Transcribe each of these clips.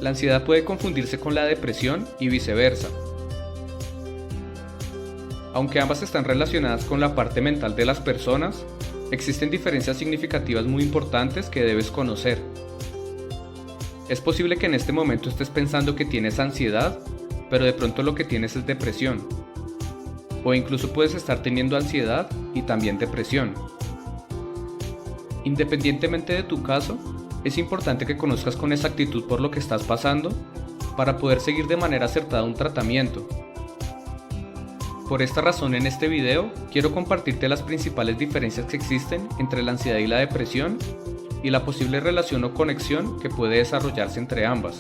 La ansiedad puede confundirse con la depresión y viceversa. Aunque ambas están relacionadas con la parte mental de las personas, existen diferencias significativas muy importantes que debes conocer. Es posible que en este momento estés pensando que tienes ansiedad, pero de pronto lo que tienes es depresión. O incluso puedes estar teniendo ansiedad y también depresión. Independientemente de tu caso, es importante que conozcas con exactitud por lo que estás pasando para poder seguir de manera acertada un tratamiento. Por esta razón, en este video quiero compartirte las principales diferencias que existen entre la ansiedad y la depresión y la posible relación o conexión que puede desarrollarse entre ambas.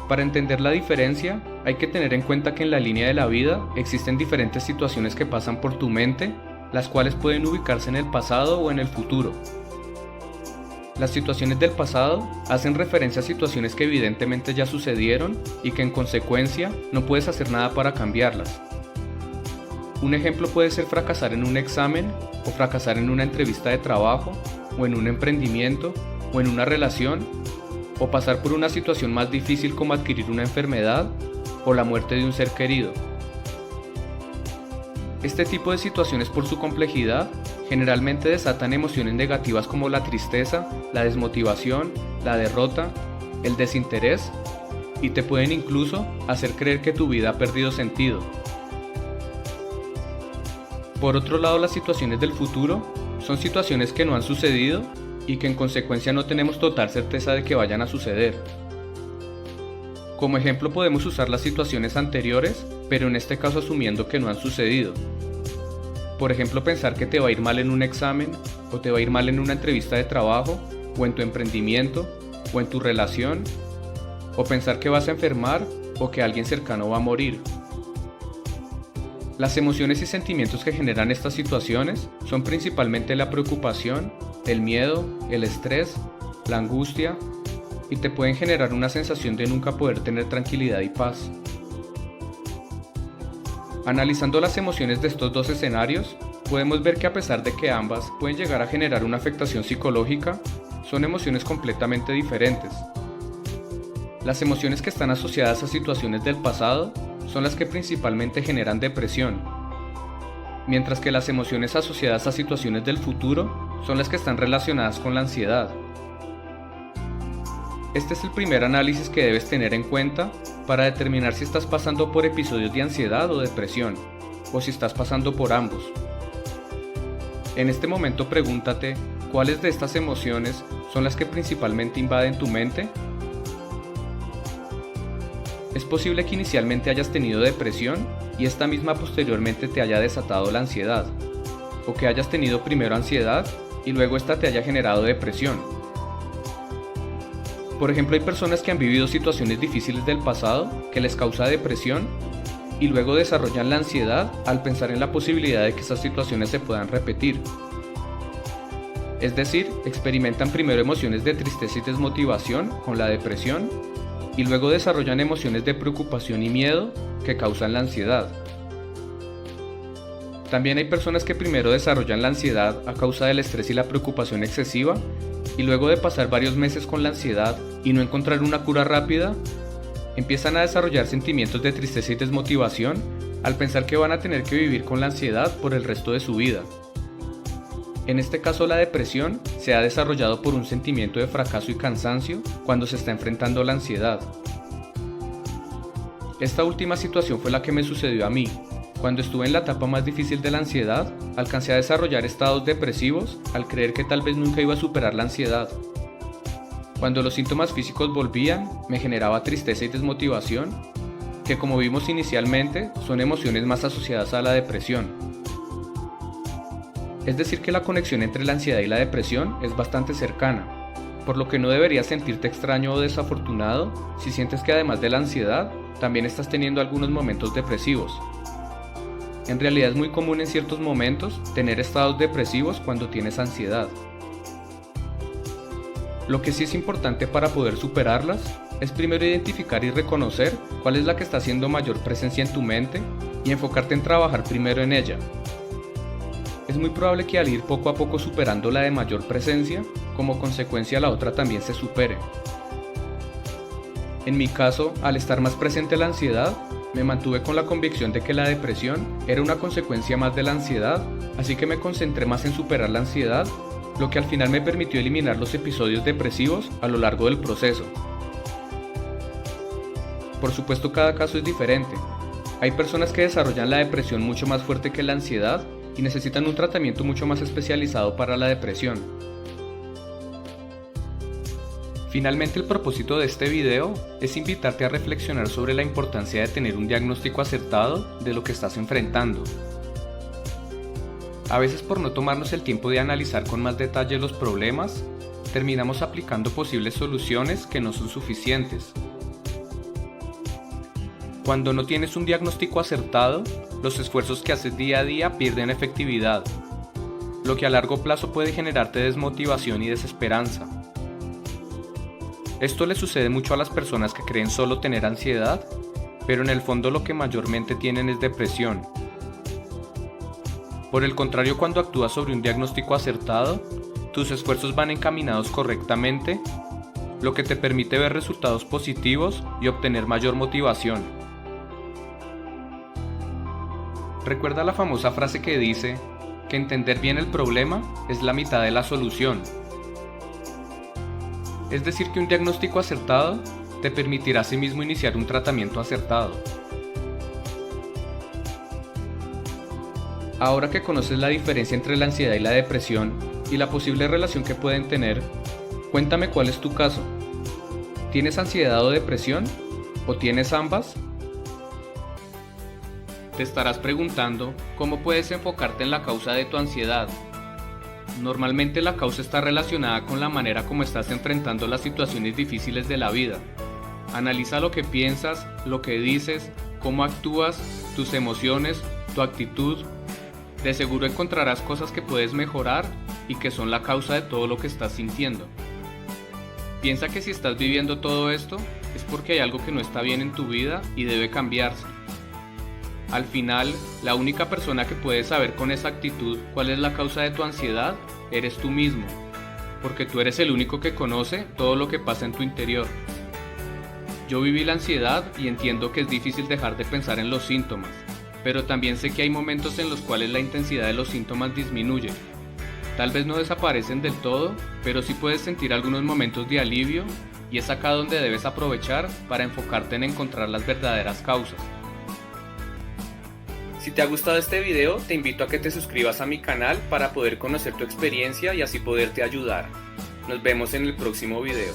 Para entender la diferencia, hay que tener en cuenta que en la línea de la vida existen diferentes situaciones que pasan por tu mente, las cuales pueden ubicarse en el pasado o en el futuro. Las situaciones del pasado hacen referencia a situaciones que evidentemente ya sucedieron y que en consecuencia no puedes hacer nada para cambiarlas. Un ejemplo puede ser fracasar en un examen o fracasar en una entrevista de trabajo o en un emprendimiento o en una relación o pasar por una situación más difícil como adquirir una enfermedad o la muerte de un ser querido. Este tipo de situaciones por su complejidad generalmente desatan emociones negativas como la tristeza, la desmotivación, la derrota, el desinterés y te pueden incluso hacer creer que tu vida ha perdido sentido. Por otro lado, las situaciones del futuro son situaciones que no han sucedido y que en consecuencia no tenemos total certeza de que vayan a suceder. Como ejemplo podemos usar las situaciones anteriores, pero en este caso asumiendo que no han sucedido. Por ejemplo, pensar que te va a ir mal en un examen, o te va a ir mal en una entrevista de trabajo, o en tu emprendimiento, o en tu relación, o pensar que vas a enfermar, o que alguien cercano va a morir. Las emociones y sentimientos que generan estas situaciones son principalmente la preocupación, el miedo, el estrés, la angustia, y te pueden generar una sensación de nunca poder tener tranquilidad y paz. Analizando las emociones de estos dos escenarios, podemos ver que a pesar de que ambas pueden llegar a generar una afectación psicológica, son emociones completamente diferentes. Las emociones que están asociadas a situaciones del pasado son las que principalmente generan depresión, mientras que las emociones asociadas a situaciones del futuro son las que están relacionadas con la ansiedad. Este es el primer análisis que debes tener en cuenta para determinar si estás pasando por episodios de ansiedad o depresión, o si estás pasando por ambos. En este momento pregúntate, ¿cuáles de estas emociones son las que principalmente invaden tu mente? Es posible que inicialmente hayas tenido depresión y esta misma posteriormente te haya desatado la ansiedad, o que hayas tenido primero ansiedad y luego esta te haya generado depresión. Por ejemplo, hay personas que han vivido situaciones difíciles del pasado que les causa depresión y luego desarrollan la ansiedad al pensar en la posibilidad de que esas situaciones se puedan repetir. Es decir, experimentan primero emociones de tristeza y desmotivación con la depresión y luego desarrollan emociones de preocupación y miedo que causan la ansiedad. También hay personas que primero desarrollan la ansiedad a causa del estrés y la preocupación excesiva y luego de pasar varios meses con la ansiedad y no encontrar una cura rápida, empiezan a desarrollar sentimientos de tristeza y desmotivación al pensar que van a tener que vivir con la ansiedad por el resto de su vida. En este caso, la depresión se ha desarrollado por un sentimiento de fracaso y cansancio cuando se está enfrentando a la ansiedad. Esta última situación fue la que me sucedió a mí. Cuando estuve en la etapa más difícil de la ansiedad, alcancé a desarrollar estados depresivos al creer que tal vez nunca iba a superar la ansiedad. Cuando los síntomas físicos volvían, me generaba tristeza y desmotivación, que como vimos inicialmente, son emociones más asociadas a la depresión. Es decir que la conexión entre la ansiedad y la depresión es bastante cercana, por lo que no deberías sentirte extraño o desafortunado si sientes que además de la ansiedad, también estás teniendo algunos momentos depresivos. En realidad es muy común en ciertos momentos tener estados depresivos cuando tienes ansiedad. Lo que sí es importante para poder superarlas es primero identificar y reconocer cuál es la que está haciendo mayor presencia en tu mente y enfocarte en trabajar primero en ella. Es muy probable que al ir poco a poco superando la de mayor presencia, como consecuencia la otra también se supere. En mi caso, al estar más presente la ansiedad, me mantuve con la convicción de que la depresión era una consecuencia más de la ansiedad, así que me concentré más en superar la ansiedad, lo que al final me permitió eliminar los episodios depresivos a lo largo del proceso. Por supuesto, cada caso es diferente. Hay personas que desarrollan la depresión mucho más fuerte que la ansiedad y necesitan un tratamiento mucho más especializado para la depresión. Finalmente, el propósito de este video es invitarte a reflexionar sobre la importancia de tener un diagnóstico acertado de lo que estás enfrentando. A veces, por no tomarnos el tiempo de analizar con más detalle los problemas, terminamos aplicando posibles soluciones que no son suficientes. Cuando no tienes un diagnóstico acertado, los esfuerzos que haces día a día pierden efectividad, lo que a largo plazo puede generarte desmotivación y desesperanza. Esto le sucede mucho a las personas que creen solo tener ansiedad, pero en el fondo lo que mayormente tienen es depresión. Por el contrario, cuando actúas sobre un diagnóstico acertado, tus esfuerzos van encaminados correctamente, lo que te permite ver resultados positivos y obtener mayor motivación. Recuerda la famosa frase que dice que entender bien el problema es la mitad de la solución. Es decir, que un diagnóstico acertado te permitirá asimismo iniciar un tratamiento acertado. Ahora que conoces la diferencia entre la ansiedad y la depresión y la posible relación que pueden tener, cuéntame cuál es tu caso. ¿Tienes ansiedad o depresión? ¿O tienes ambas? Te estarás preguntando cómo puedes enfocarte en la causa de tu ansiedad. Normalmente la causa está relacionada con la manera como estás enfrentando las situaciones difíciles de la vida. Analiza lo que piensas, lo que dices, cómo actúas, tus emociones, tu actitud. De seguro encontrarás cosas que puedes mejorar y que son la causa de todo lo que estás sintiendo. Piensa que si estás viviendo todo esto es porque hay algo que no está bien en tu vida y debe cambiarse. Al final, la única persona que puede saber con exactitud cuál es la causa de tu ansiedad eres tú mismo, porque tú eres el único que conoce todo lo que pasa en tu interior. Yo viví la ansiedad y entiendo que es difícil dejar de pensar en los síntomas, pero también sé que hay momentos en los cuales la intensidad de los síntomas disminuye. Tal vez no desaparecen del todo, pero sí puedes sentir algunos momentos de alivio y es acá donde debes aprovechar para enfocarte en encontrar las verdaderas causas. Si te ha gustado este video, te invito a que te suscribas a mi canal para poder conocer tu experiencia y así poderte ayudar. Nos vemos en el próximo video.